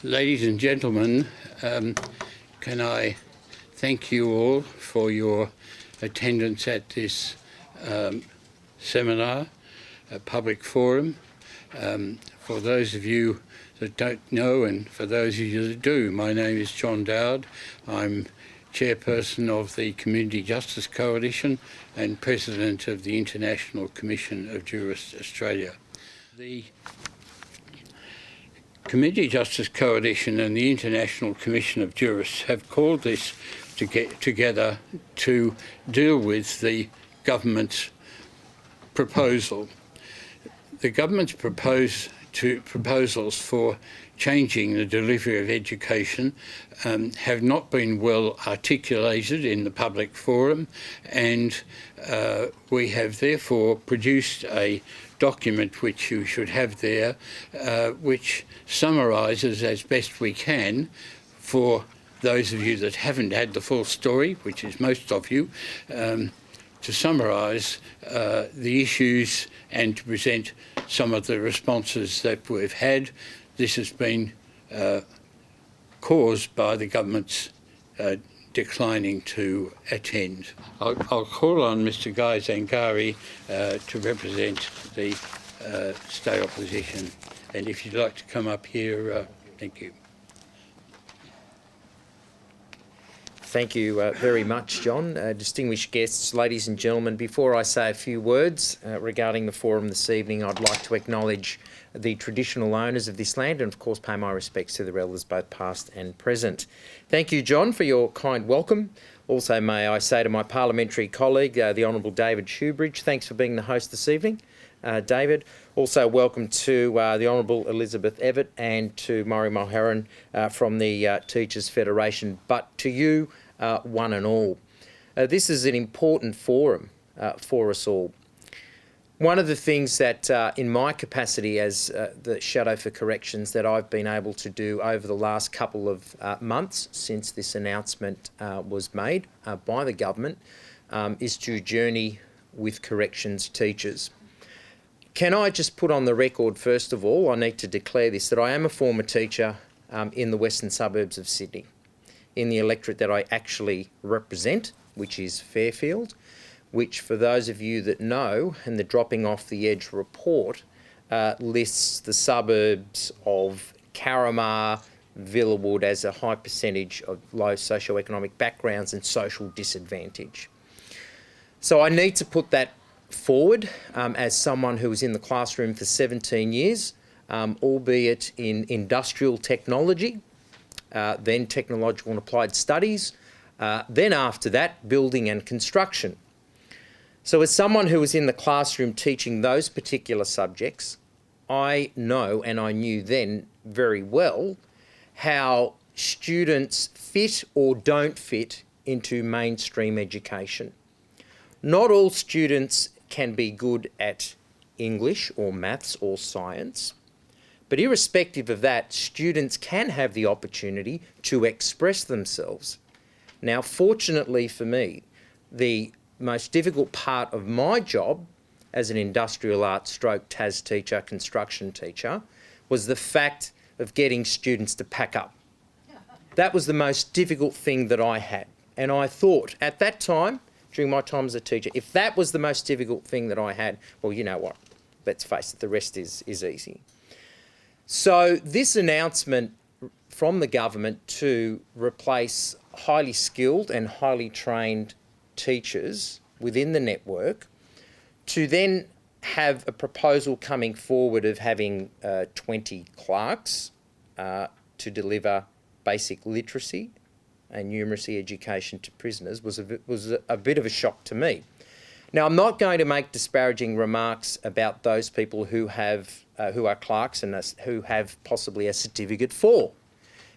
Ladies and gentlemen, can I thank you all for your attendance at this seminar, a public forum. For those of you that don't know, and for those of you that do, my name is John Dowd. I'm Chairperson of the Community Justice Coalition and President of the International Commission of Jurists Australia. The Community Justice Coalition and the International Commission of Jurists have called this to get together to deal with the government's proposal. The government's proposals for changing the delivery of education have not been well articulated in the public forum, and we have therefore produced a document which you should have there, which summarises as best we can, for those of you that haven't had the full story, which is most of you, to summarise the issues and to present some of the responses that we've had. This has been caused by the government's declining to attend. I'll call on Mr. Guy Zangari to represent the state opposition, and if you'd like to come up here, thank you. Thank you very much, John. Distinguished guests, ladies and gentlemen, before I say a few words regarding the forum this evening, I'd like to acknowledge the traditional owners of this land and, of course, pay my respects to their elders, both past and present. Thank you, John, for your kind welcome. Also, may I say to my parliamentary colleague, the Hon David Shoebridge, thanks for being the host this evening, David. Also, welcome to the Hon Elizabeth Evatt and to Maurie Mulheron from the Teachers Federation, but to you, one and all. This is an important forum for us all. One of the things that, in my capacity as the Shadow for Corrections, that I've been able to do over the last couple of months since this announcement was made by the government is to journey with corrections teachers. Can I just put on the record, first of all, I need to declare this, that I am a former teacher in the western suburbs of Sydney, in the electorate that I actually represent, which is Fairfield, which, for those of you that know, and the Dropping Off the Edge report lists the suburbs of Carramar, Villawood as a high percentage of low socioeconomic backgrounds and social disadvantage. So I need to put that forward as someone who was in the classroom for 17 years, albeit in industrial technology, then technological and applied studies, then after that, building and construction. So as someone who was in the classroom teaching those particular subjects, I know, and I knew then very well, how students fit or don't fit into mainstream education. Not all students can be good at English or maths or science, but irrespective of that, students can have the opportunity to express themselves. Now, fortunately for me, the most difficult part of my job as an industrial arts stroke TAS teacher, construction teacher, was the fact of getting students to pack up. That was the most difficult thing that I had. And I thought at that time, during my time as a teacher, if that was the most difficult thing that I had, well, you know what, let's face it, the rest is easy. So this announcement from the government to replace highly skilled and highly trained teachers within the network, to then have a proposal coming forward of having 20 clerks to deliver basic literacy and numeracy education to prisoners was a bit of a shock to me. Now, I'm not going to make disparaging remarks about those people who are clerks and who have possibly a certificate for,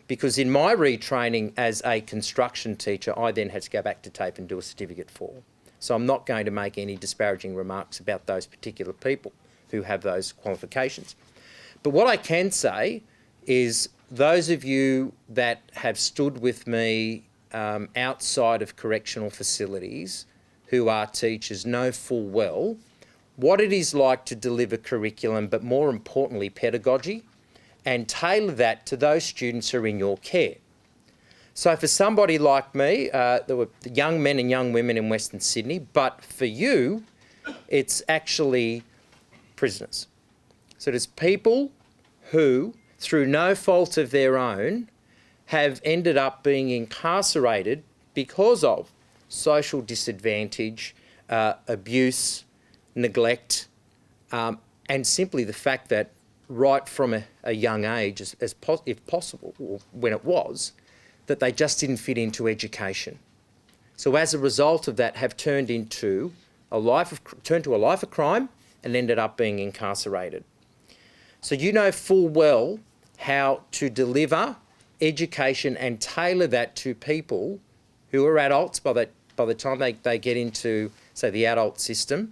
because in my retraining as a construction teacher, I then had to go back to TAFE and do a certificate for. So I'm not going to make any disparaging remarks about those particular people who have those qualifications. But what I can say is those of you that have stood with me outside of correctional facilities who are teachers know full well what it is like to deliver curriculum, but more importantly, pedagogy, and tailor that to those students who are in your care. So for somebody like me, there were young men and young women in Western Sydney, but for you, it's actually prisoners. So there's people who, through no fault of their own, have ended up being incarcerated because of social disadvantage, abuse, neglect, and simply the fact that right from a young age, if possible, or when it was, that they just didn't fit into education. So as a result of that, have turned to a life of crime and ended up being incarcerated. So you know full well how to deliver education and tailor that to people who are adults by the time they get into, say, the adult system,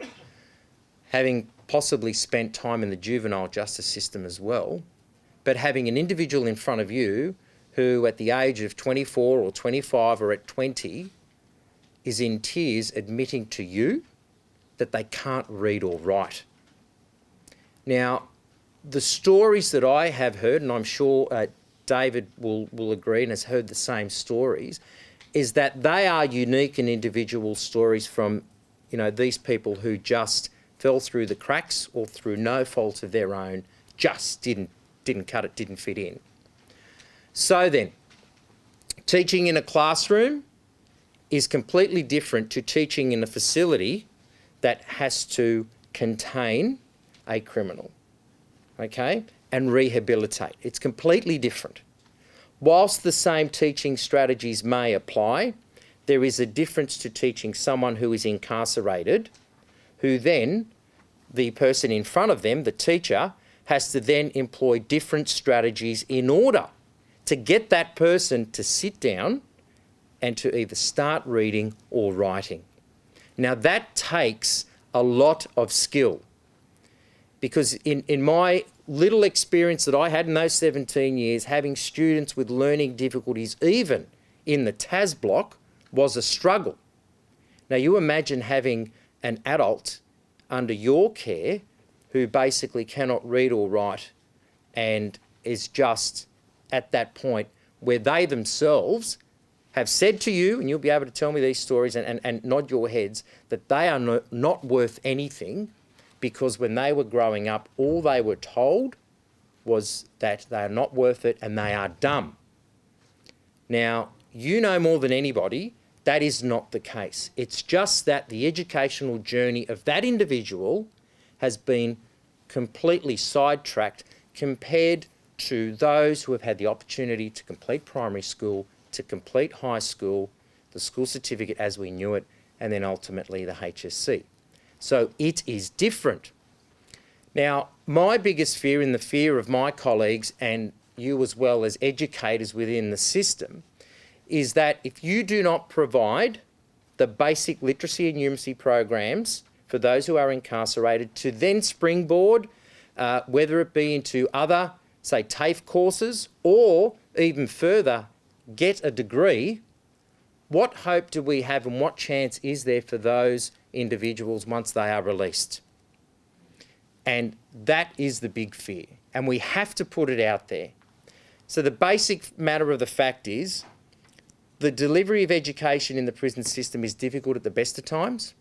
having possibly spent time in the juvenile justice system as well, but having an individual in front of you who at the age of 24 or 25 or at 20 is in tears admitting to you that they can't read or write. Now, the stories that I have heard, and I'm sure David will agree and has heard the same stories, is that they are unique and individual stories from, you know, these people who just fell through the cracks or through no fault of their own, just didn't cut it, didn't fit in. So then, teaching in a classroom is completely different to teaching in a facility that has to contain a criminal, okay, and rehabilitate. It's completely different. Whilst the same teaching strategies may apply, there is a difference to teaching someone who is incarcerated, who then, the person in front of them, the teacher, has to then employ different strategies in order to get that person to sit down and to either start reading or writing. Now that takes a lot of skill, because in my little experience that I had in those 17 years, having students with learning difficulties, even in the TAS block, was a struggle. Now you imagine having an adult under your care who basically cannot read or write and is just at that point where they themselves have said to you, and you'll be able to tell me these stories and nod your heads, that they are not worth anything, because when they were growing up, all they were told was that they are not worth it and they are dumb. Now, you know more than anybody, that is not the case. It's just that the educational journey of that individual has been completely sidetracked compared to those who have had the opportunity to complete primary school, to complete high school, the school certificate as we knew it, and then ultimately the HSC. So it is different. Now, my biggest fear, and the fear of my colleagues and you as well as educators within the system, is that if you do not provide the basic literacy and numeracy programs for those who are incarcerated to then springboard, whether it be into other, say, TAFE courses, or even further, get a degree, what hope do we have and what chance is there for those individuals once they are released? And that is the big fear, and we have to put it out there. So the basic matter of the fact is, the delivery of education in the prison system is difficult at the best of times.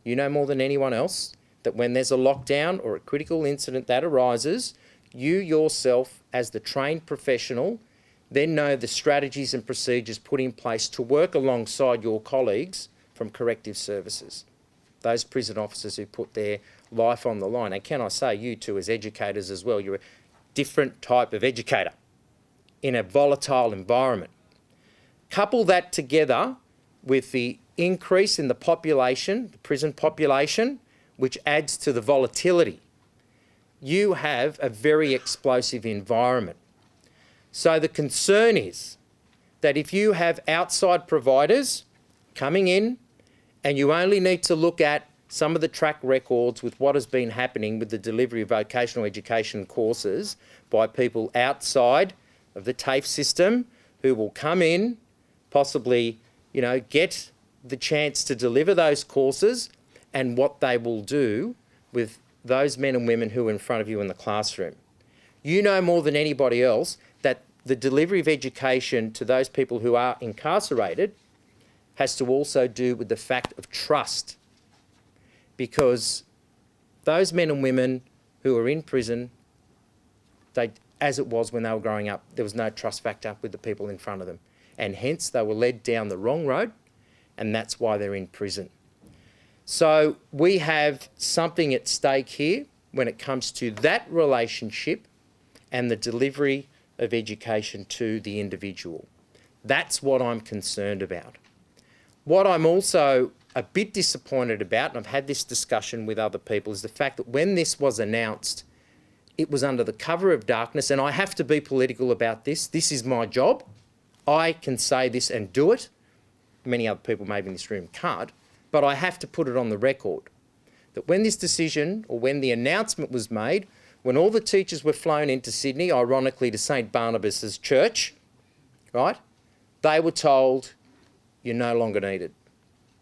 You know more than anyone else that when there's a lockdown or a critical incident that arises, you yourself, as the trained professional, then know the strategies and procedures put in place to work alongside your colleagues from corrective services, those prison officers who put their life on the line. And can I say, you two as educators as well, you're a different type of educator in a volatile environment. Couple that together with the increase in the population, the prison population, which adds to the volatility. You have a very explosive environment. So the concern is that if you have outside providers coming in and you only need to look at some of the track records with what has been happening with the delivery of vocational education courses by people outside of the TAFE system who will come in, possibly, you know, get the chance to deliver those courses, and what they will do with those men and women who are in front of you in the classroom. You know more than anybody else that the delivery of education to those people who are incarcerated has to also do with the fact of trust, because those men and women who are in prison, as it was when they were growing up, there was no trust factor with the people in front of them, and hence they were led down the wrong road, and that's why they're in prison. So we have something at stake here when it comes to that relationship and the delivery of education to the individual. That's what I'm concerned about. What I'm also a bit disappointed about, and I've had this discussion with other people, is the fact that when this was announced, it was under the cover of darkness, and I have to be political about this. This is my job. I can say this and do it. Many other people maybe in this room can't, but I have to put it on the record that when this decision, or when the announcement was made, when all the teachers were flown into Sydney, ironically to St Barnabas's Church, right, they were told, you're no longer needed.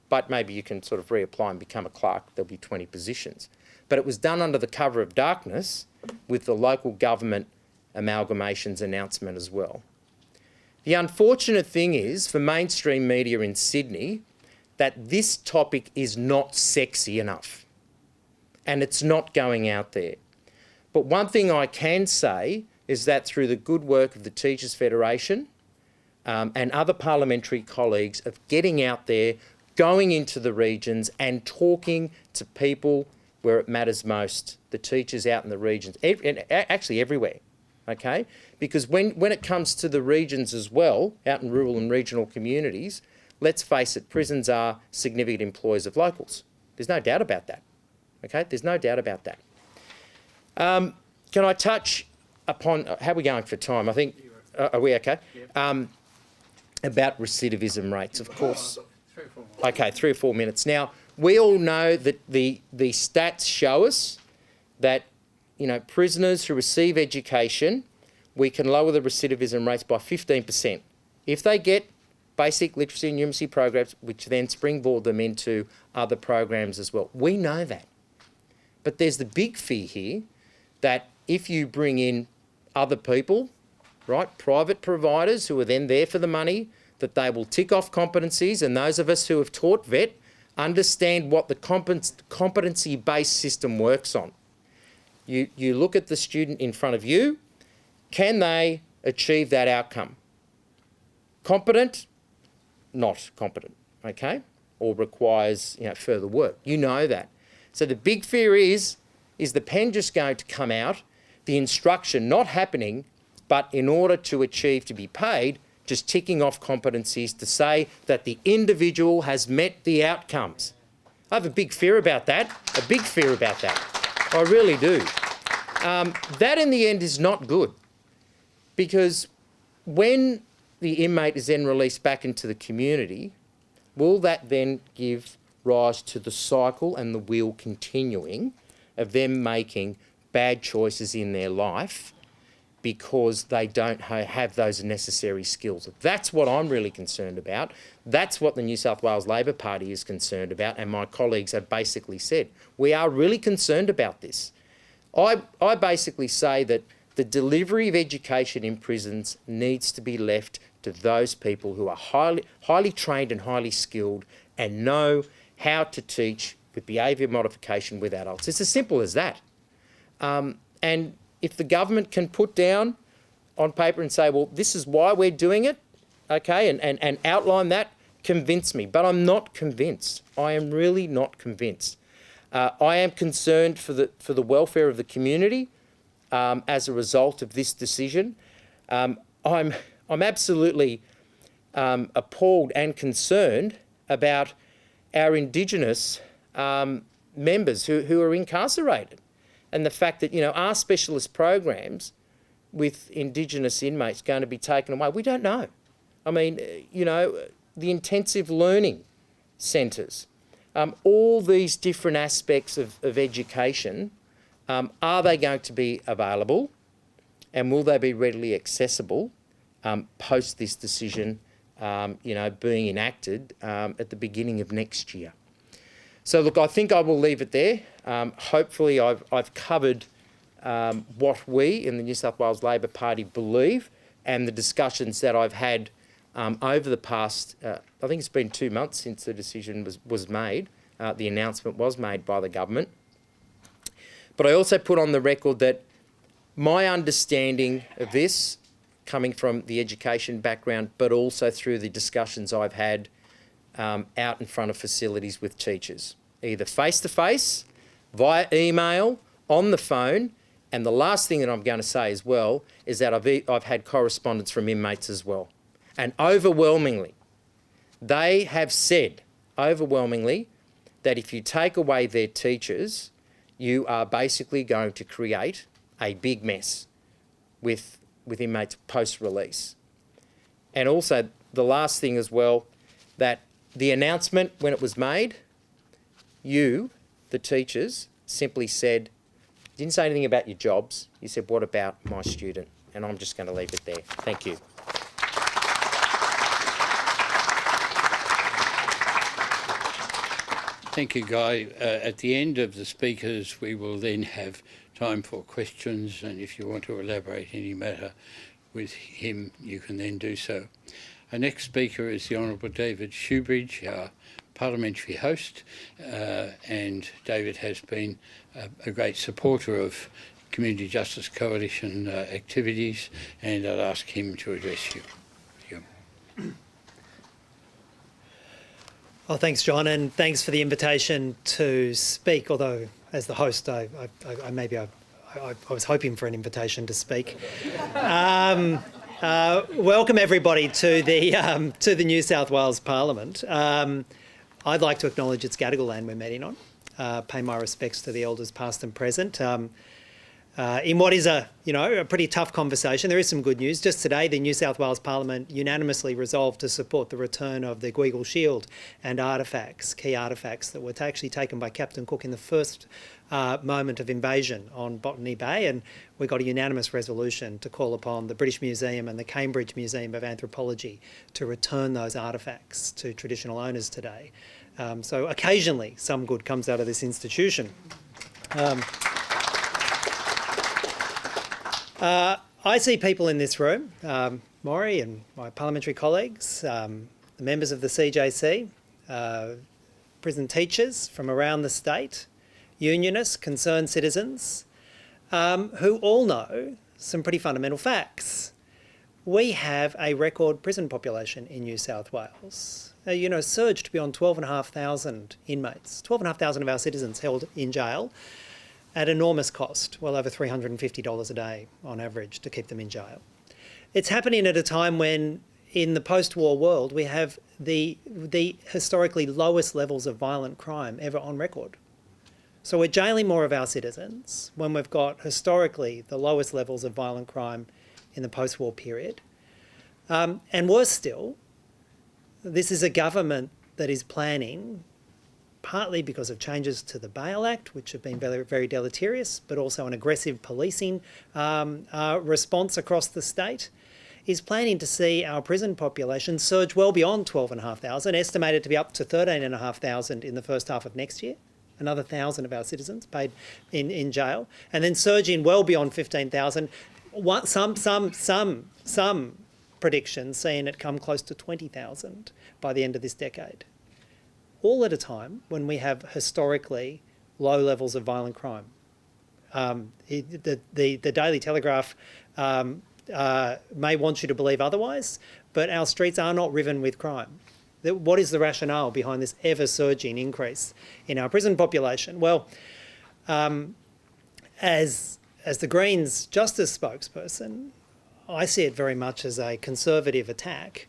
But maybe you can sort of reapply and become a clerk. There'll be 20 positions. But it was done under the cover of darkness with the local government amalgamations announcement as well. The unfortunate thing is, for mainstream media in Sydney, that this topic is not sexy enough. And it's not going out there. But one thing I can say is that through the good work of the Teachers Federation, and other parliamentary colleagues, of getting out there, going into the regions and talking to people where it matters most, the teachers out in the regions, and actually everywhere, okay? Because when it comes to the regions as well, out in rural and regional communities, let's face it, prisons are significant employers of locals. There's no doubt about that, okay? There's no doubt about that. Can I touch upon, how are we going for time? I think, are we okay? Yeah. About recidivism rates, of course. 3 or 4 minutes. Okay, 3 or 4 minutes. Now, we all know that the stats show us that, you know, prisoners who receive education, we can lower the recidivism rates by 15% if they get basic literacy and numeracy programs, which then springboard them into other programs as well. We know that. But there's the big fear here that if you bring in other people, right, private providers who are then there for the money, that they will tick off competencies, and those of us who have taught VET understand what the competency-based system works on. You look at the student in front of you, can they achieve that outcome? Competent, not competent, okay? Or requires, you know, further work. You know that. So the big fear is the pen just going to come out, the instruction not happening, but in order to achieve to be paid, just ticking off competencies to say that the individual has met the outcomes. I have a big fear about that, a big fear about that. I really do. That in the end is not good, because when the inmate is then released back into the community, will that then give rise to the cycle and the wheel continuing of them making bad choices in their life because they don't have those necessary skills? That's what I'm really concerned about. That's what the New South Wales Labor Party is concerned about, and my colleagues have basically said. We are really concerned about this. I basically say that the delivery of education in prisons needs to be left to those people who are highly trained and highly skilled and know how to teach with behaviour modification with adults. It's as simple as that. And if the government can put down on paper and say, well, this is why we're doing it, okay, and outline that, convince me. But I'm not convinced. I am really not convinced. I am concerned for the welfare of the community as a result of this decision. I'm absolutely appalled and concerned about our Indigenous members who are incarcerated, and the fact that, you know, are specialist programs with Indigenous inmates going to be taken away? We don't know. I mean, you know, the intensive learning centres, all these different aspects of education, are they going to be available, and will they be readily accessible post this decision, you know, being enacted at the beginning of next year? So look, I think I will leave it there. Hopefully I've covered what we in the New South Wales Labor Party believe, and the discussions that I've had over the past, I think it's been 2 months since the decision was made, the announcement was made by the government. But I also put on the record that my understanding of this, coming from the education background, but also through the discussions I've had out in front of facilities with teachers, either face-to-face, via email, on the phone, and the last thing that I'm going to say as well is that I've had correspondence from inmates as well. And overwhelmingly, they have said, overwhelmingly, that if you take away their teachers, you are basically going to create a big mess with inmates post-release. And also, the last thing as well, that the announcement, when it was made, you, the teachers, simply said, didn't say anything about your jobs. You said, what about my student? And I'm just going to leave it there. Thank you. Thank you, Guy. At the end of the speakers, we will then have time for questions, and if you want to elaborate any matter with him, you can then do so. Our next speaker is the Honourable David Shoebridge, our parliamentary host, and David has been a great supporter of Community Justice Coalition activities, and I'll ask him to address you. Oh, thanks, John, and thanks for the invitation to speak. Although, as the host, I was hoping for an invitation to speak. Welcome everybody to the New South Wales Parliament. I'd like to acknowledge it's Gadigal land we're meeting on. Pay my respects to the elders past and present. In what is a pretty tough conversation, there is some good news. Just today, the New South Wales Parliament unanimously resolved to support the return of the Guigal Shield and key artefacts that were actually taken by Captain Cook in the first moment of invasion on Botany Bay, and we got a unanimous resolution to call upon the British Museum and the Cambridge Museum of Anthropology to return those artefacts to traditional owners today. So occasionally, some good comes out of this institution. I see people in this room, Maurie and my parliamentary colleagues, the members of the CJC, prison teachers from around the state, unionists, concerned citizens, who all know some pretty fundamental facts. We have a record prison population in New South Wales. Surged beyond 12,500 inmates, 12,500 of our citizens held in jail, at enormous cost, well over $350 a day on average to keep them in jail. It's happening at a time when, in the post-war world, we have the historically lowest levels of violent crime ever on record. So we're jailing more of our citizens when we've got historically the lowest levels of violent crime in the post-war period. And worse still, this is a government that is planning, partly because of changes to the Bail Act, which have been very, very deleterious, but also an aggressive policing response across the state, is planning to see our prison population surge well beyond 12,500, estimated to be up to 13,500 in the first half of next year, another 1,000 of our citizens paid in jail, and then surging well beyond 15,000. Some predictions seeing it come close to 20,000 by the end of this decade. All at a time when we have historically low levels of violent crime. The Daily Telegraph may want you to believe otherwise, but our streets are not riven with crime. What is the rationale behind this ever-surging increase in our prison population? Well, as the Greens Justice spokesperson, I see it very much as a conservative attack.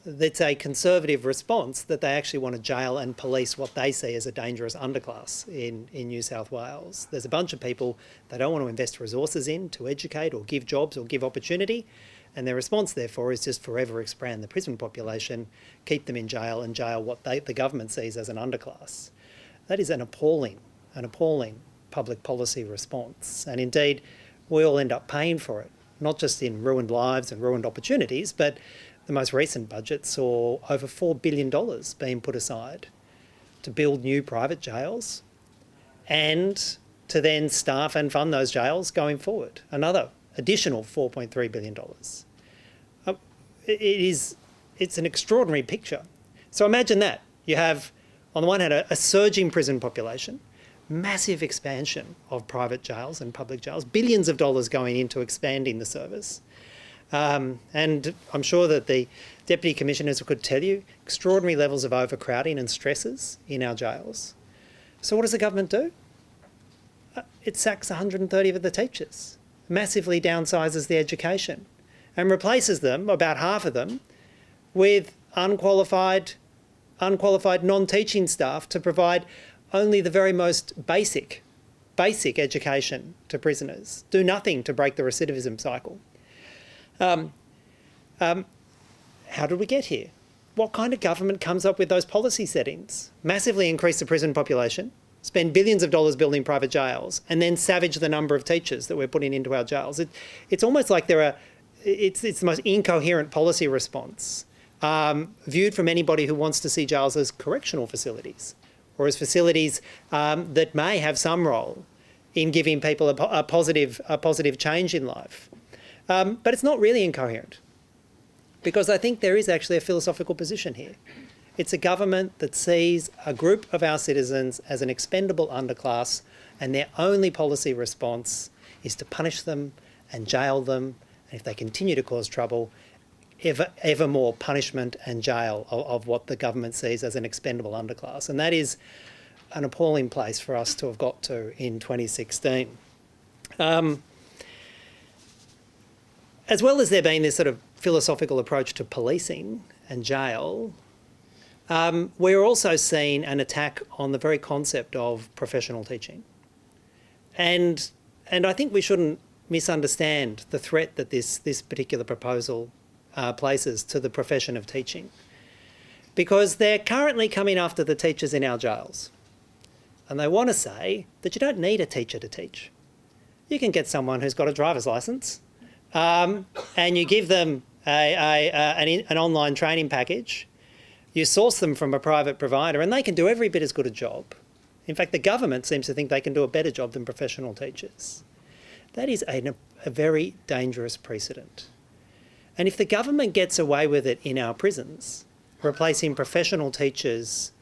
It's a conservative response that they actually want to jail and police what they see as a dangerous underclass in New South Wales. There's a bunch of people they don't want to invest resources in to educate or give jobs or give opportunity, and their response, therefore, is just forever expand the prison population, keep them in jail and jail what the government sees as an underclass. That is an appalling public policy response, and indeed we all end up paying for it, not just in ruined lives and ruined opportunities, but the most recent budget saw over $4 billion being put aside to build new private jails and to then staff and fund those jails going forward. Another additional $4.3 billion. It's an extraordinary picture. So imagine that. You have, on the one hand, a surging prison population, massive expansion of private jails and public jails, billions of dollars going into expanding the service. And I'm sure that the Deputy Commissioners could tell you extraordinary levels of overcrowding and stresses in our jails. So what does the government do? It sacks 130 of the teachers, massively downsizes the education and replaces them, about half of them, with unqualified non-teaching staff to provide only the very most basic education to prisoners, do nothing to break the recidivism cycle. How did we get here? What kind of government comes up with those policy settings? Massively increase the prison population, spend billions of dollars building private jails, and then savage the number of teachers that we're putting into our jails. It's almost like it's the most incoherent policy response, viewed from anybody who wants to see jails as correctional facilities or as facilities that may have some role in giving people a positive change in life. But it's not really incoherent, because I think there is actually a philosophical position here. It's a government that sees a group of our citizens as an expendable underclass, and their only policy response is to punish them and jail them, and if they continue to cause trouble, ever more punishment and jail of what the government sees as an expendable underclass. And that is an appalling place for us to have got to in 2016. As well as there being this sort of philosophical approach to policing and jail, we're also seeing an attack on the very concept of professional teaching. And I think we shouldn't misunderstand the threat that this particular proposal places to the profession of teaching, because they're currently coming after the teachers in our jails. And they want to say that you don't need a teacher to teach. You can get someone who's got a driver's licence, and you give them an online training package. You source them from a private provider, and they can do every bit as good a job. In fact, the government seems to think they can do a better job than professional teachers. That is a very dangerous precedent. And if the government gets away with it in our prisons, replacing professional teachers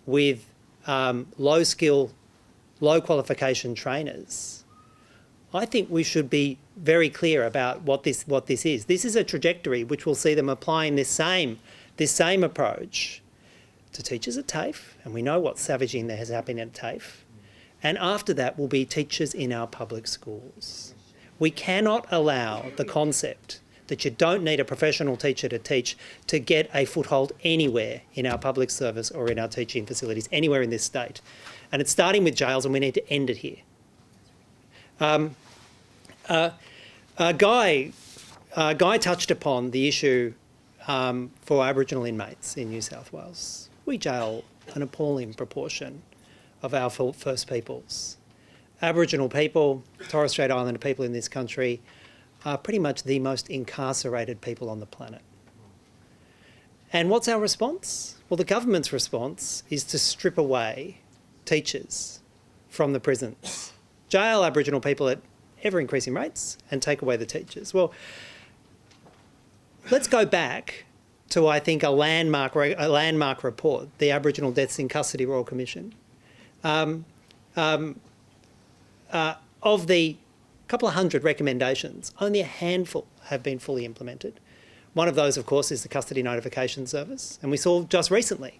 with low-skill, low-qualification trainers, I think we should be very clear about what this is. This is a trajectory which will see them applying this same approach to teachers at TAFE, and we know what savaging there has happened at TAFE, and after that will be teachers in our public schools. We cannot allow the concept that you don't need a professional teacher to teach to get a foothold anywhere in our public service or in our teaching facilities, anywhere in this state. And it's starting with jails, and we need to end it here. Guy touched upon the issue for Aboriginal inmates in New South Wales. We jail an appalling proportion of our First Peoples. Aboriginal people, Torres Strait Islander people in this country, are pretty much the most incarcerated people on the planet. And what's our response? Well, the government's response is to strip away teachers from the prisons, jail Aboriginal people at ever-increasing rates, and take away the teachers. Well, let's go back to, I think, a landmark report, the Aboriginal Deaths in Custody Royal Commission. Of the couple of hundred recommendations, only a handful have been fully implemented. One of those, of course, is the Custody Notification Service. And we saw just recently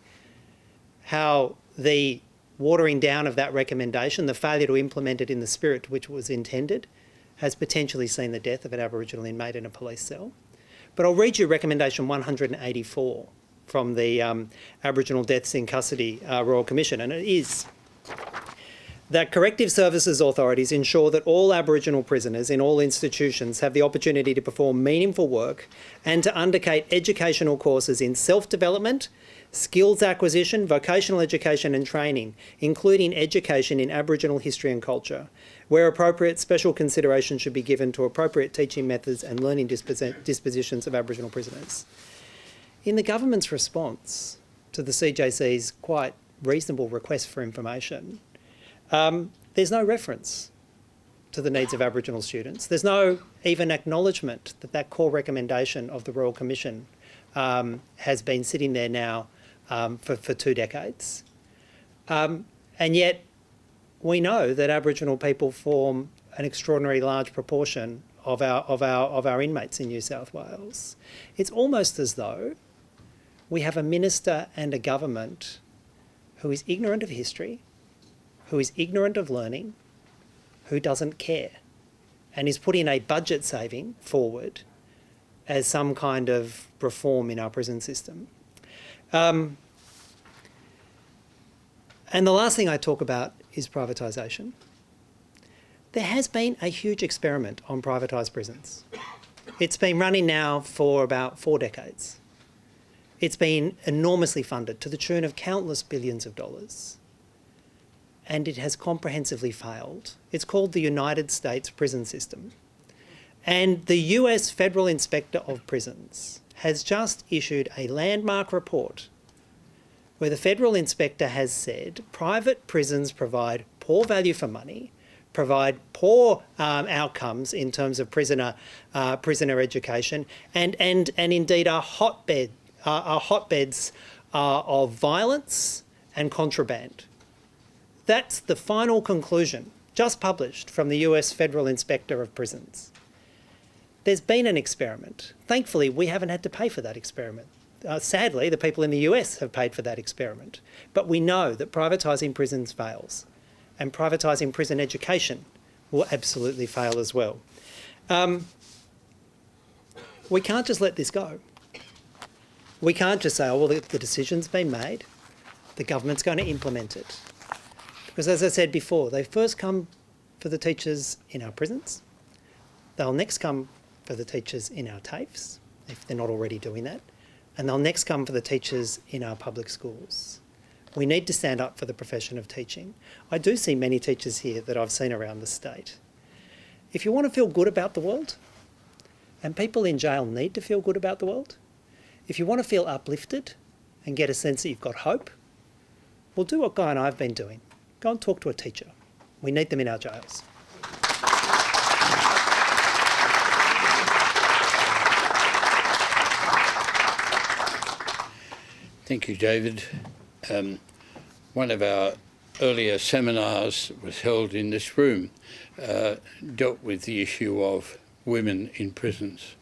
how the watering down of that recommendation, the failure to implement it in the spirit to which it was intended, has potentially seen the death of an Aboriginal inmate in a police cell. But I'll read you recommendation 184 from the Aboriginal Deaths in Custody Royal Commission, and it is that corrective services authorities ensure that all Aboriginal prisoners in all institutions have the opportunity to perform meaningful work and to undertake educational courses in self-development, skills acquisition, vocational education and training, including education in Aboriginal history and culture. Where appropriate, special consideration should be given to appropriate teaching methods and learning dispositions of Aboriginal prisoners. In the government's response to the CJC's quite reasonable request for information, there's no reference to the needs of Aboriginal students. There's no even acknowledgement that that core recommendation of the Royal Commission has been sitting there now for 2 decades. And yet we know that Aboriginal people form an extraordinarily large proportion of our inmates in New South Wales. It's almost as though we have a minister and a government who is ignorant of history, who is ignorant of learning, who doesn't care, and is putting a budget saving forward as some kind of reform in our prison system. And the last thing I talk about is privatisation. There has been a huge experiment on privatised prisons. It's been running now for about 4 decades. It's been enormously funded to the tune of countless billions of dollars. And it has comprehensively failed. It's called the United States prison system. And the US Federal Inspector of Prisons has just issued a landmark report where the federal inspector has said private prisons provide poor value for money, provide poor outcomes in terms of prisoner education, and indeed are hotbeds of violence and contraband. That's the final conclusion, just published from the US Federal Inspector of Prisons. There's been an experiment. Thankfully, we haven't had to pay for that experiment. Sadly, the people in the US have paid for that experiment. But we know that privatising prisons fails, and privatising prison education will absolutely fail as well. We can't just let this go. We can't just say, oh, well, the decision's been made, the government's going to implement it. Because as I said before, they first come for the teachers in our prisons. They'll next come for the teachers in our TAFEs, if they're not already doing that. And they'll next come for the teachers in our public schools. We need to stand up for the profession of teaching. I do see many teachers here that I've seen around the state. If you want to feel good about the world, and people in jail need to feel good about the world, if you want to feel uplifted and get a sense that you've got hope, well, do what Guy and I have been doing. Go and talk to a teacher. We need them in our jails. Thank you, David. One of our earlier seminars was held in this room, dealt with the issue of women in prisons.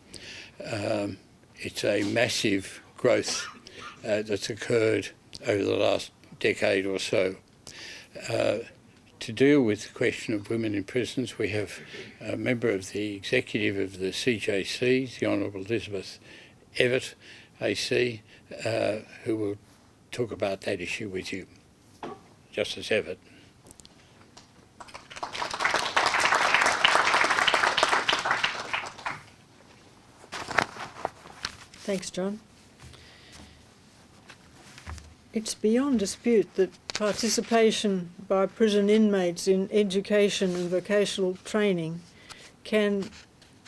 It's a massive growth that's occurred over the last decade or so. To deal with the question of women in prisons, we have a member of the executive of the CJC, the Hon Elizabeth Evatt AC, who will talk about that issue with you. Justice Evatt. Thanks, John. It's beyond dispute that participation by prison inmates in education and vocational training can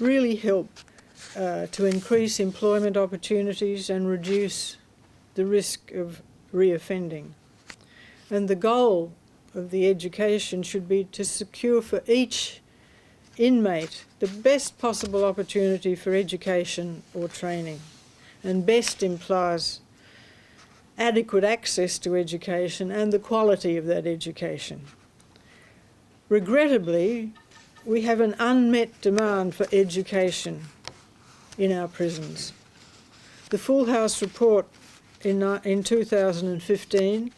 really help to increase employment opportunities and reduce the risk of reoffending. And the goal of the education should be to secure for each inmate the best possible opportunity for education or training. And best implies adequate access to education and the quality of that education. Regrettably, we have an unmet demand for education in our prisons. The Full House report in 2015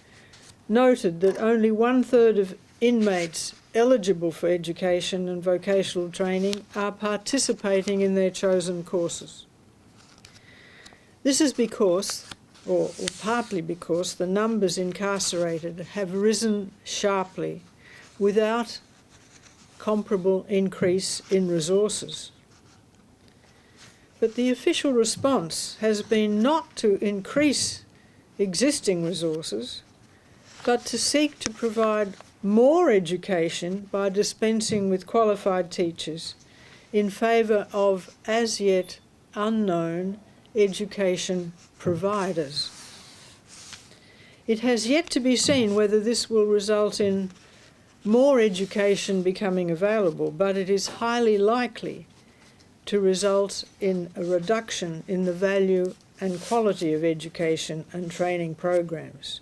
noted that only 1/3 of inmates eligible for education and vocational training are participating in their chosen courses. This is because, or partly because, the numbers incarcerated have risen sharply without comparable increase in resources. But the official response has been not to increase existing resources, but to seek to provide more education by dispensing with qualified teachers in favour of as yet unknown education providers. It has yet to be seen whether this will result in more education becoming available, but it is highly likely to result in a reduction in the value and quality of education and training programs.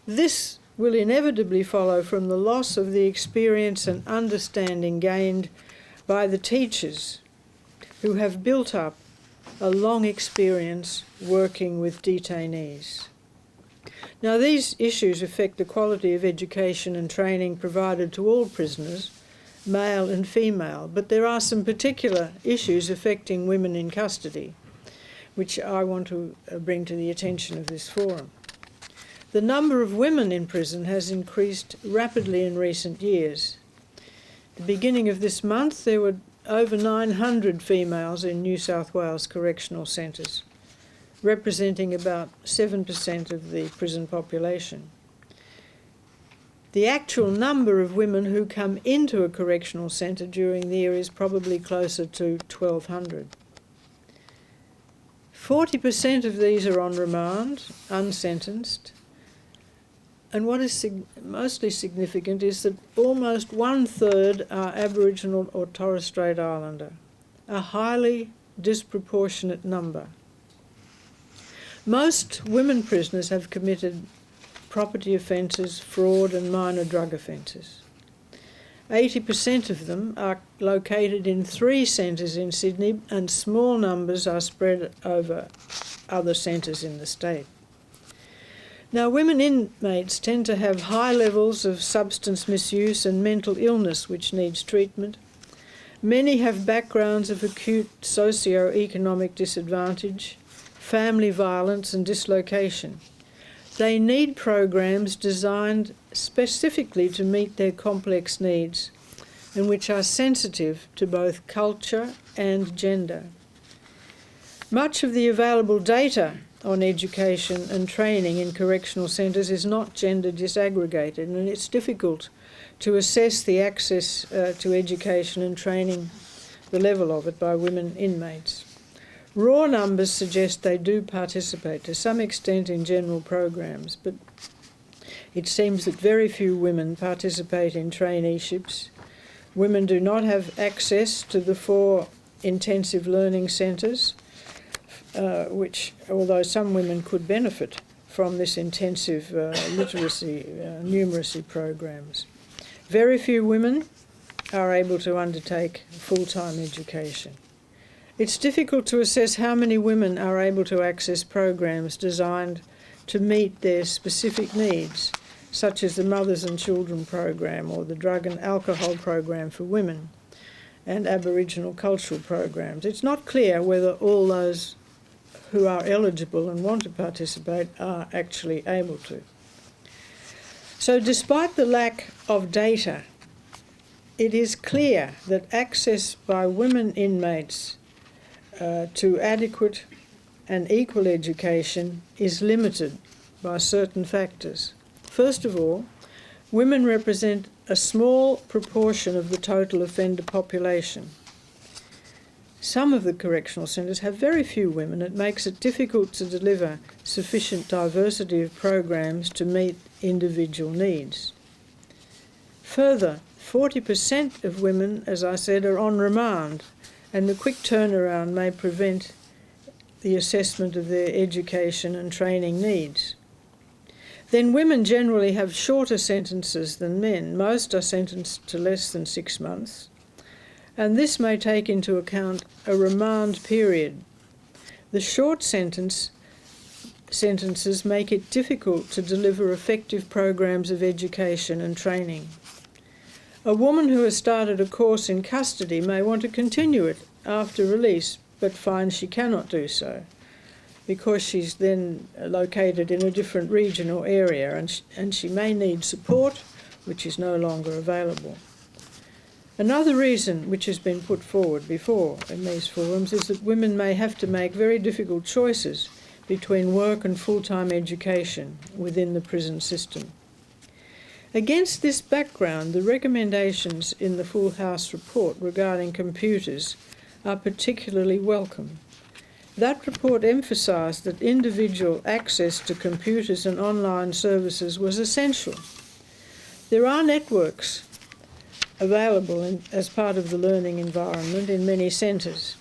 This will inevitably follow from the loss of the experience and understanding gained by the teachers who have built up a long experience working with detainees. Now, these issues affect the quality of education and training provided to all prisoners, male and female, but there are some particular issues affecting women in custody, which I want to bring to the attention of this forum. The number of women in prison has increased rapidly in recent years. At the beginning of this month, there were over 900 females in New South Wales correctional centres, representing about 7% of the prison population. The actual number of women who come into a correctional centre during the year is probably closer to 1,200. 40% of these are on remand, unsentenced, and what is mostly significant is that almost 1/3 are Aboriginal or Torres Strait Islander, a highly disproportionate number. Most women prisoners have committed property offences, fraud and minor drug offences. 80% of them are located in 3 centres in Sydney, and small numbers are spread over other centres in the state. Now, women inmates tend to have high levels of substance misuse and mental illness which needs treatment. Many have backgrounds of acute socio-economic disadvantage, family violence and dislocation. They need programs designed specifically to meet their complex needs and which are sensitive to both culture and gender. Much of the available data on education and training in correctional centres is not gender disaggregated, and it's difficult to assess the access to education and training, the level of it, by women inmates. Raw numbers suggest they do participate to some extent in general programs, but it seems that very few women participate in traineeships. Women do not have access to the 4 intensive learning centres, which, although some women could benefit from this intensive literacy, numeracy programs. Very few women are able to undertake full-time education. It's difficult to assess how many women are able to access programs designed to meet their specific needs, such as the Mothers and Children program or the Drug and Alcohol program for women and Aboriginal cultural programs. It's not clear whether all those who are eligible and want to participate are actually able to. So despite the lack of data, it is clear that access by women inmates to adequate and equal education is limited by certain factors. First of all, women represent a small proportion of the total offender population. Some of the correctional centres have very few women. It makes it difficult to deliver sufficient diversity of programs to meet individual needs. Further, 40% of women, as I said, are on remand, and the quick turnaround may prevent the assessment of their education and training needs. Then women generally have shorter sentences than men. Most are sentenced to less than 6 months. And this may take into account a remand period. The short sentences make it difficult to deliver effective programs of education and training. A woman who has started a course in custody may want to continue it after release, but finds she cannot do so because she's then located in a different region or area, and she may need support which is no longer available. Another reason which has been put forward before in these forums is that women may have to make very difficult choices between work and full-time education within the prison system. Against this background, the recommendations in the Full House report regarding computers are particularly welcome. That report emphasised that individual access to computers and online services was essential. There are networks available as part of the learning environment in many centres,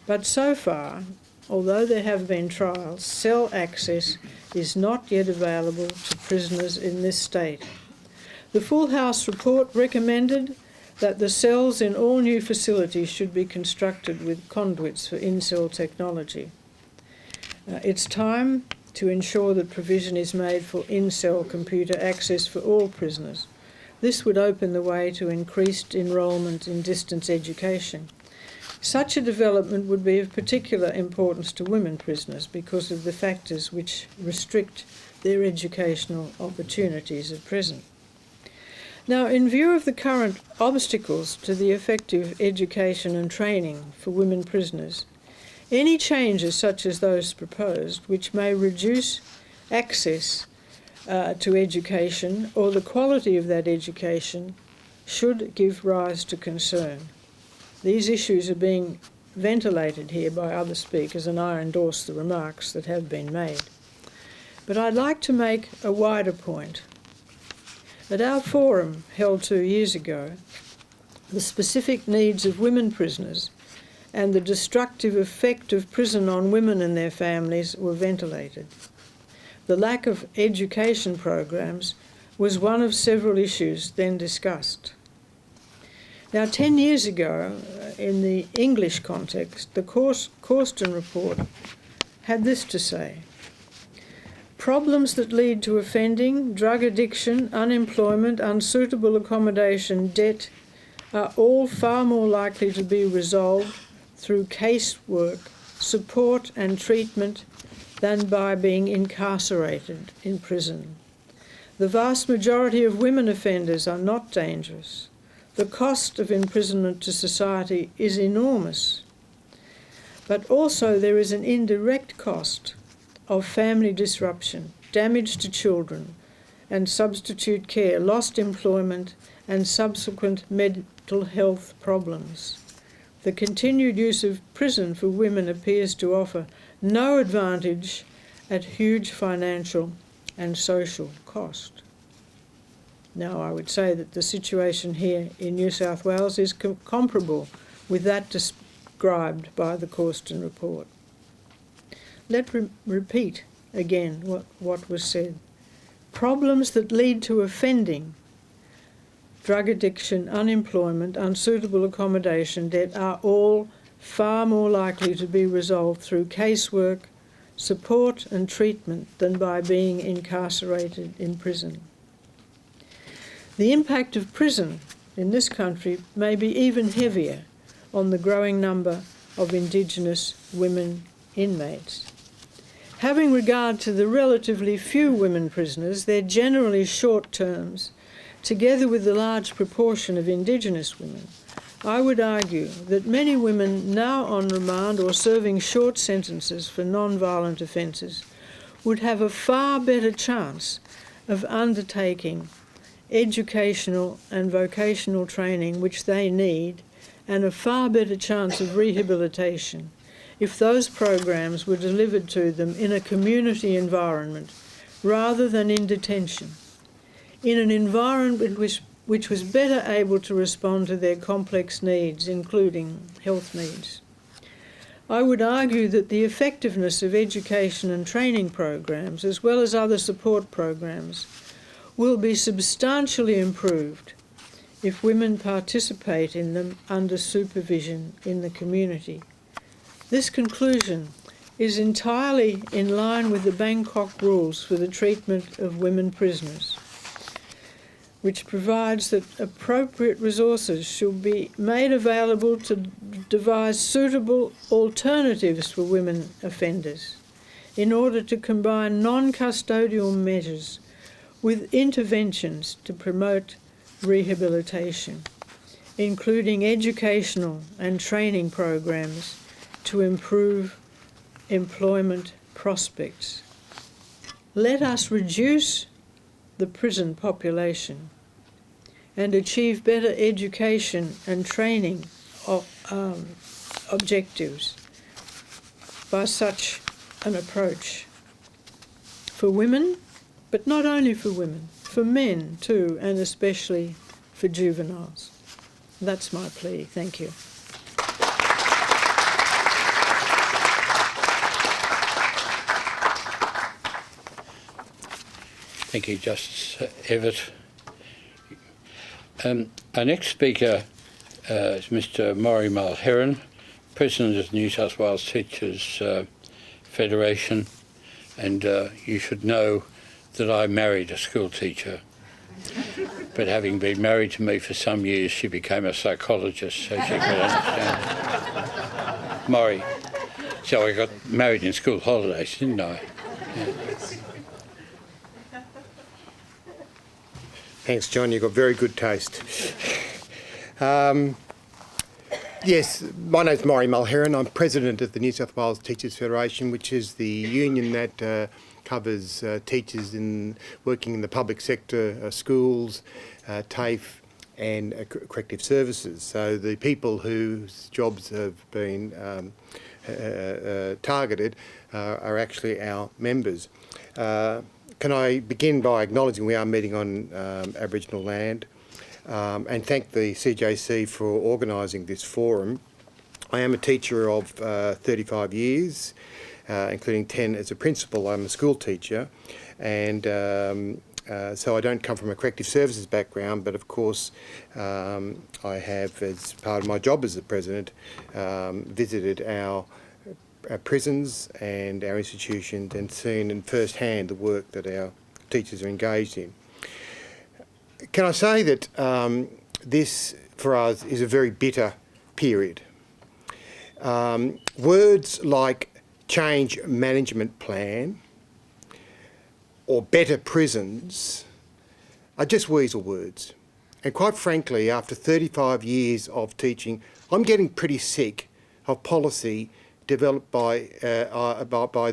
but so far, although there have been trials, cell access is not yet available to prisoners in this state. The Full House report recommended that the cells in all new facilities should be constructed with conduits for in-cell technology. It's time to ensure that provision is made for in-cell computer access for all prisoners. This would open the way to increased enrolment in distance education. Such a development would be of particular importance to women prisoners because of the factors which restrict their educational opportunities at present. Now, in view of the current obstacles to the effective education and training for women prisoners, any changes such as those proposed, which may reduce access to education or the quality of that education, should give rise to concern. These issues are being ventilated here by other speakers, and I endorse the remarks that have been made. But I'd like to make a wider point. At our forum held 2 years ago, the specific needs of women prisoners and the destructive effect of prison on women and their families were ventilated. The lack of education programs was one of several issues then discussed. Now, 10 years ago, in the English context, the Corsten report had this to say: problems that lead to offending, drug addiction, unemployment, unsuitable accommodation, debt are all far more likely to be resolved through casework, support and treatment than by being incarcerated in prison. The vast majority of women offenders are not dangerous. The cost of imprisonment to society is enormous, but also there is an indirect cost of family disruption, damage to children and substitute care, lost employment and subsequent mental health problems. The continued use of prison for women appears to offer no advantage at huge financial and social cost. Now, I would say that the situation here in New South Wales is comparable with that described by the Corsten report. Let me repeat again what was said. Problems that lead to offending, drug addiction, unemployment, unsuitable accommodation, debt are all far more likely to be resolved through casework, support and treatment than by being incarcerated in prison. The impact of prison in this country may be even heavier on the growing number of Indigenous women inmates. Having regard to the relatively few women prisoners, their generally short terms, together with the large proportion of Indigenous women, I would argue that many women now on remand or serving short sentences for non-violent offences would have a far better chance of undertaking educational and vocational training which they need, and a far better chance of rehabilitation if those programs were delivered to them in a community environment rather than in detention, in an environment which was better able to respond to their complex needs, including health needs. I would argue that the effectiveness of education and training programs, as well as other support programs, will be substantially improved if women participate in them under supervision in the community. This conclusion is entirely in line with the Bangkok rules for the treatment of women prisoners, which provides that appropriate resources should be made available to devise suitable alternatives for women offenders in order to combine non-custodial measures with interventions to promote rehabilitation, including educational and training programs to improve employment prospects. Let us reduce the prison population and achieve better education and training objectives by such an approach for women, but not only for women, for men too, and especially for juveniles. That's my plea. Thank you. Thank you, Justice Evatt. Our next speaker is Mr. Maurie Mulheron, President of the New South Wales Teachers Federation, and you should know that I married a school teacher, but having been married to me for some years, she became a psychologist, so she could understand. Maurie, so I got married in school holidays, didn't I? Yeah. Thanks, John. You've got very good taste. Yes, my name's Maurie Mulheron. I'm President of the New South Wales Teachers Federation, which is the union that covers teachers working in the public sector, schools, TAFE and corrective services. So the people whose jobs have been targeted are actually our members. Can I begin by acknowledging we are meeting on Aboriginal land and thank the CJC for organising this forum. I am a teacher of 35 years, including 10 as a principal. I'm a school teacher, and so I don't come from a corrective services background, but of course I have, as part of my job as the President, visited our prisons and our institutions and seen in first hand the work that our teachers are engaged in. Can I say that this for us is a very bitter period. Words like change management plan or better prisons are just weasel words. And quite frankly, after 35 years of teaching, I'm getting pretty sick of policy developed by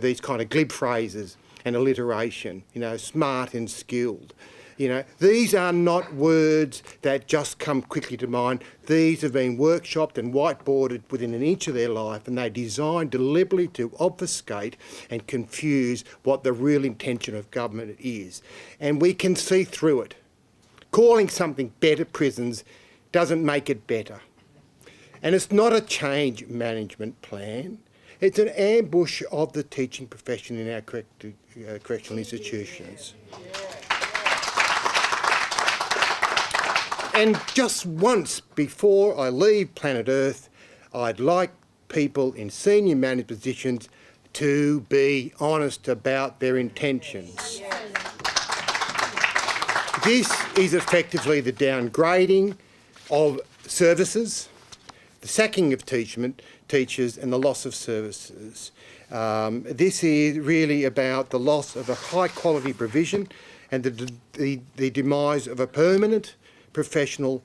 these kind of glib phrases and alliteration, you know, smart and skilled. You know, these are not words that just come quickly to mind. These have been workshopped and whiteboarded within an inch of their life, and they're designed deliberately to obfuscate and confuse what the real intention of government is. And we can see through it. Calling something better prisons doesn't make it better. And it's not a change management plan. It's an ambush of the teaching profession in our correctional institutions. And just once before I leave planet Earth, I'd like people in senior management positions to be honest about their intentions. This is effectively the downgrading of services, the sacking of teachers and the loss of services. This is really about the loss of a high quality provision and the demise of a permanent, professional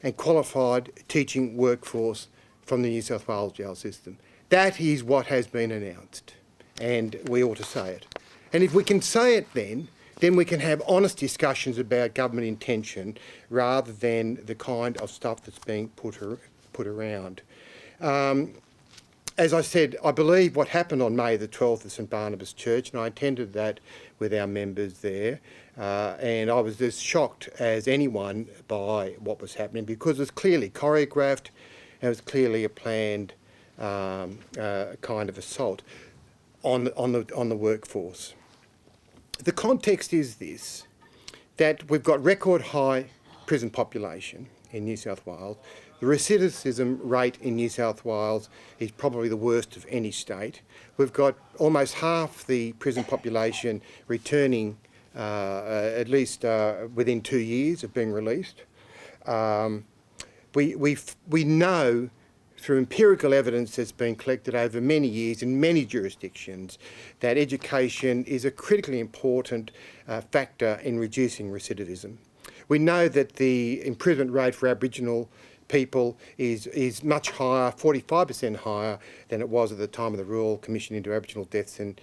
and qualified teaching workforce from the New South Wales jail system. That is what has been announced, and we ought to say it. And if we can say it then we can have honest discussions about government intention rather than the kind of stuff that's being put around. As I said, I believe what happened on May the 12th at St Barnabas Church, and I attended that with our members there, and I was as shocked as anyone by what was happening because it was clearly choreographed and it was clearly a planned kind of assault on the workforce. The context is this, that we've got record high prison population in New South Wales. The recidivism rate in New South Wales is probably the worst of any state. We've got almost half the prison population returning at least within 2 years of being released. We know through empirical evidence that's been collected over many years in many jurisdictions that education is a critically important factor in reducing recidivism. We know that the imprisonment rate for Aboriginal people is much higher, 45% higher than it was at the time of the Royal Commission into Aboriginal Deaths in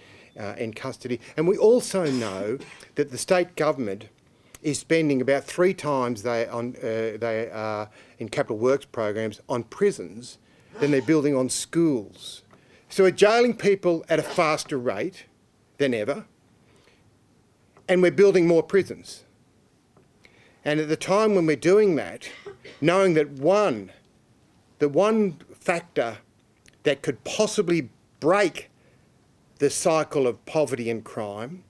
Custody. And we also know that the state government is spending about 3 times they are in capital works programs on prisons than they're building on schools. So we're jailing people at a faster rate than ever, and we're building more prisons. And at the time when we're doing that, knowing that the one factor that could possibly break the cycle of poverty and crime,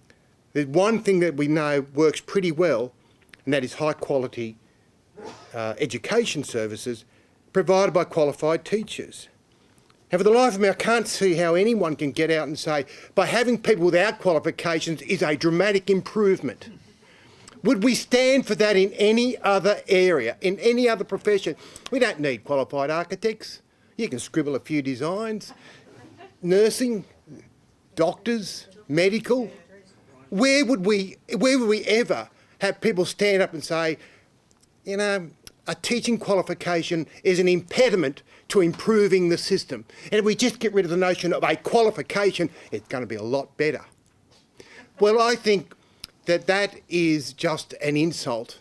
there's one thing that we know works pretty well, and that is high quality education services provided by qualified teachers. And for the life of me, I can't see how anyone can get out and say, by having people without qualifications is a dramatic improvement. Would we stand for that in any other area, in any other profession? We don't need qualified architects. You can scribble a few designs. Nursing, doctors, medical. Where would we ever have people stand up and say, you know, a teaching qualification is an impediment to improving the system. And if we just get rid of the notion of a qualification, it's going to be a lot better. Well, I think that is just an insult.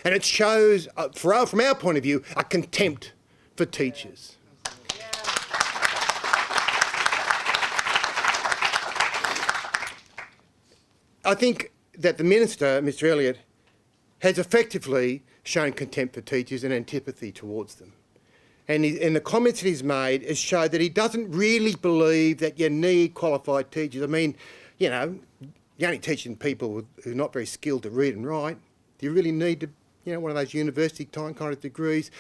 And it shows, from our point of view, a contempt for teachers. I think that the Minister, Mr Elliott, has effectively shown contempt for teachers and antipathy towards them. And the comments that he's made has showed that he doesn't really believe that you need qualified teachers. I mean, you know, you're only teaching people who are not very skilled to read and write. Do you really need to, you know, one of those university kind of degrees?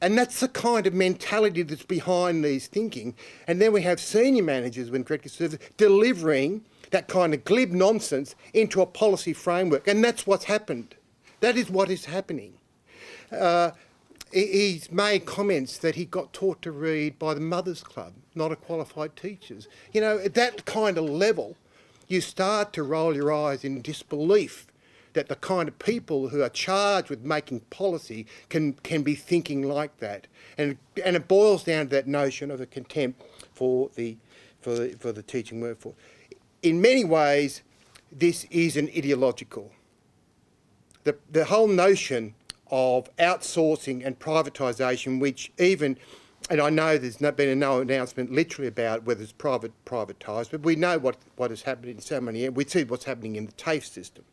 And that's the kind of mentality that's behind these thinking. And then we have senior managers within corrective services delivering that kind of glib nonsense into a policy framework. And that's what's happened. That is what is happening. He's made comments that he got taught to read by the Mothers Club, not a qualified teachers. You know, at that kind of level, you start to roll your eyes in disbelief that the kind of people who are charged with making policy can be thinking like that. And it boils down to that notion of a contempt for the teaching workforce. In many ways, this is an ideological. The whole notion of outsourcing and privatisation, which even, and I know there's been no announcement literally about whether it's privatised, but we know what has happened in so many areas. We see what's happening in the TAFE system,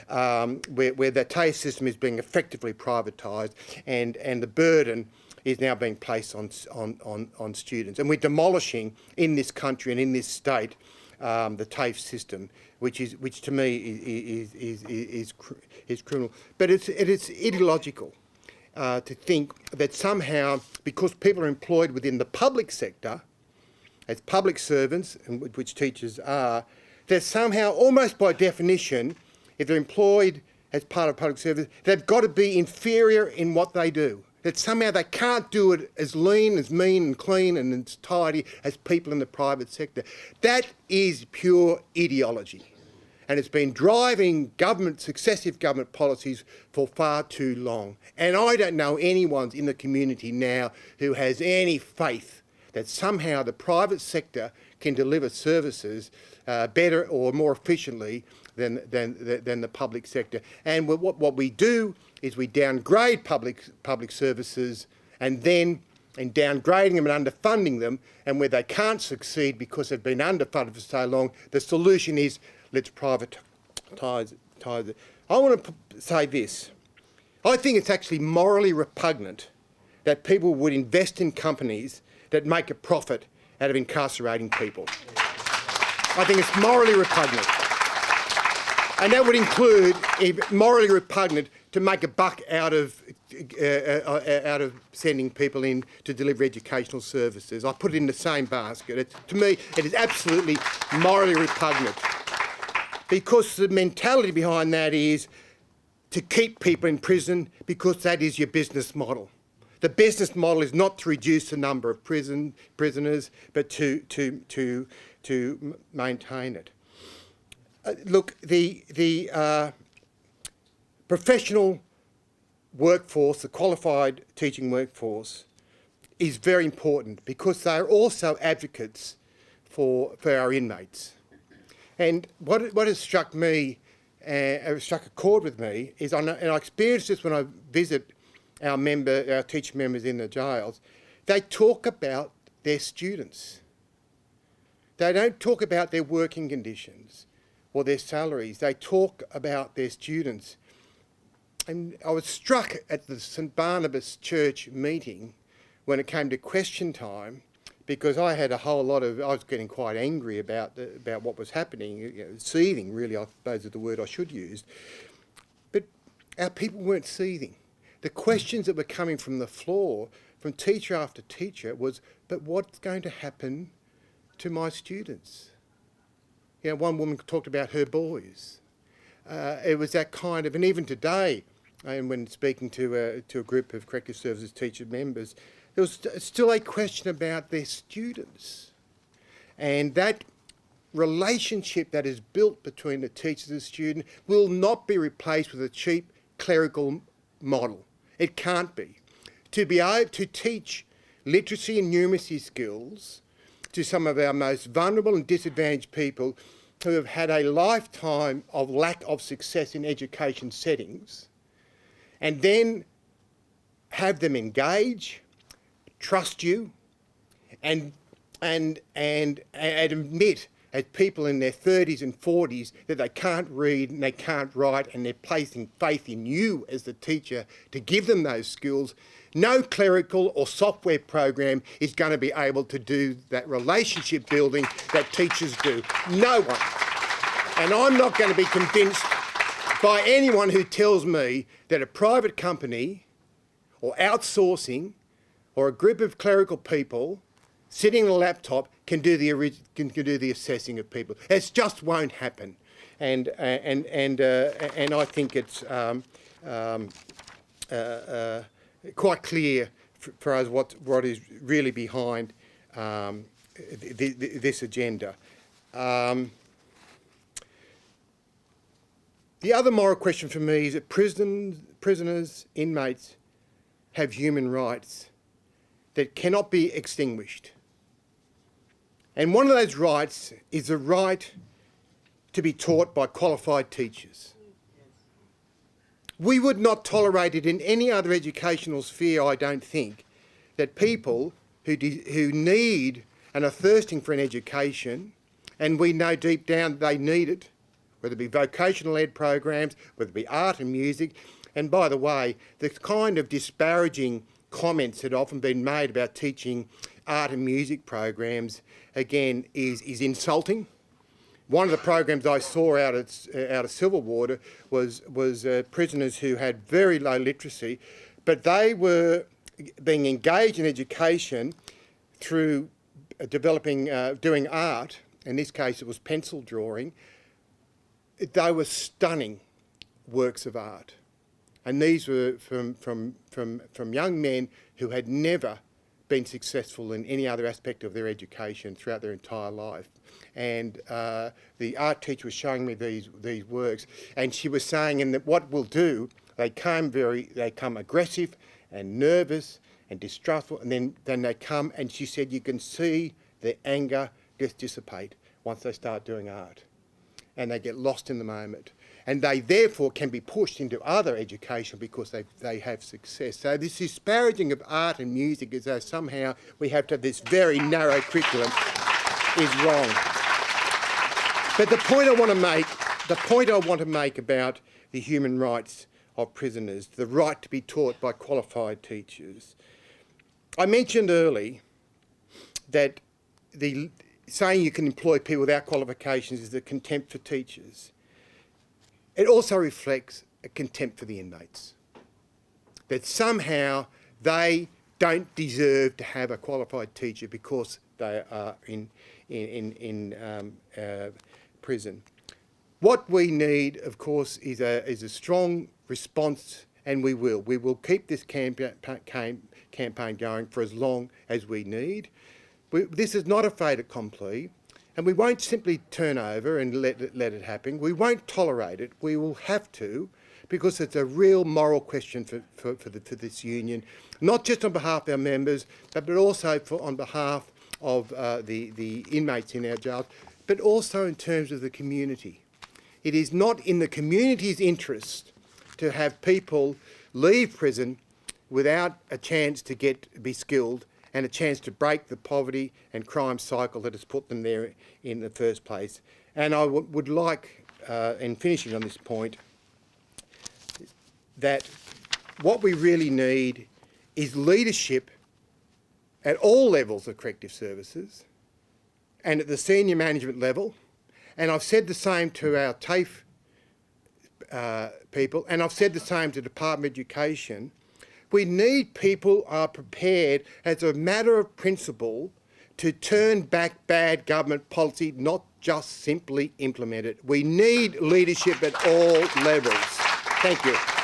where the TAFE system is being effectively privatised, and the burden is now being placed on students. And we're demolishing in this country and in this state the TAFE system, which to me is criminal. But it is ideological to think that somehow, because people are employed within the public sector as public servants, which teachers are, that somehow, almost by definition, if they're employed as part of public service, they've got to be inferior in what they do. That somehow they can't do it as lean, as mean and clean and as tidy as people in the private sector. That is pure ideology. And it's been driving successive government policies for far too long. And I don't know anyone in the community now who has any faith that somehow the private sector can deliver services better or more efficiently than the public sector. And what we do is we downgrade public services, and then in downgrading them and underfunding them, and where they can't succeed because they've been underfunded for so long, the solution is let's privatise it. I want to say this. I think it's actually morally repugnant that people would invest in companies that make a profit out of incarcerating people. I think it's morally repugnant. And that would include morally repugnant to make a buck out of sending people in to deliver educational services. I put it in the same basket. To me, it is absolutely morally repugnant, because the mentality behind that is to keep people in prison because that is your business model. The business model is not to reduce the number of prisoners, but to maintain it. Look, the professional workforce, the qualified teaching workforce, is very important because they are also advocates for our inmates. And what has struck me, struck a chord with me, is, and I experience this when I visit our teacher members in the jails, they talk about their students. They don't talk about their working conditions or their salaries. They talk about their students. I was struck at the St Barnabas Church meeting when it came to question time, because I had a whole lot of, I was getting quite angry about what was happening, seething really, I suppose is the word I should use. But our people weren't seething. The questions that were coming from the floor, from teacher after teacher, was, but what's going to happen to my students? One woman talked about her boys. It was that kind of, and even today, and when speaking to a group of corrective services teacher members, there was still a question about their students. And that relationship that is built between the teacher and the student will not be replaced with a cheap clerical model. It can't be. To be able to teach literacy and numeracy skills to some of our most vulnerable and disadvantaged people who have had a lifetime of lack of success in education settings, and then have them engage, trust you, and admit as people in their 30s and 40s that they can't read and they can't write, and they're placing faith in you as the teacher to give them those skills. No clerical or software program is going to be able to do that relationship building that teachers do. No one. And I'm not going to be convinced by anyone who tells me that a private company or outsourcing or a group of clerical people sitting on a laptop can do the assessing of people. It just won't happen. And I think it's quite clear for us what is really behind this agenda. The other moral question for me is that prisoners, inmates have human rights that cannot be extinguished. And one of those rights is the right to be taught by qualified teachers. We would not tolerate it in any other educational sphere, I don't think, that people who need and are thirsting for an education, and we know deep down they need it, whether it be vocational ed programs, whether it be art and music. And by the way, the kind of disparaging comments that have often been made about teaching art and music programs, again, is insulting. One of the programs I saw out of Silverwater was prisoners who had very low literacy, but they were being engaged in education through doing art. In this case, it was pencil drawing. They were stunning works of art. And these were from young men who had never been successful in any other aspect of their education throughout their entire life. And the art teacher was showing me these works, and she was saying, and that what we'll do, they come aggressive and nervous and distrustful, and then they come, and she said you can see their anger just dissipate once they start doing art, and they get lost in the moment. And they therefore can be pushed into other education because they have success. So this disparaging of art and music as though somehow we have to have this very narrow curriculum is wrong. But the point I want to make about the human rights of prisoners, the right to be taught by qualified teachers. I mentioned early that saying you can employ people without qualifications is a contempt for teachers. It also reflects a contempt for the inmates, that somehow they don't deserve to have a qualified teacher because they are in prison. What we need, of course, is a strong response, and we will keep this campaign going for as long as we need. This is not a fait accompli. And we won't simply turn over and let it happen. We won't tolerate it. We will have to, because it's a real moral question for this union, not just on behalf of our members, but also on behalf of the inmates in our jails, but also in terms of the community. It is not in the community's interest to have people leave prison without a chance to be skilled and a chance to break the poverty and crime cycle that has put them there in the first place. And I would like, in finishing on this point, that what we really need is leadership at all levels of corrective services and at the senior management level. And I've said the same to our TAFE people, and I've said the same to Department of Education. We need people who are prepared as a matter of principle to turn back bad government policy, not just simply implement it. We need leadership at all levels. Thank you.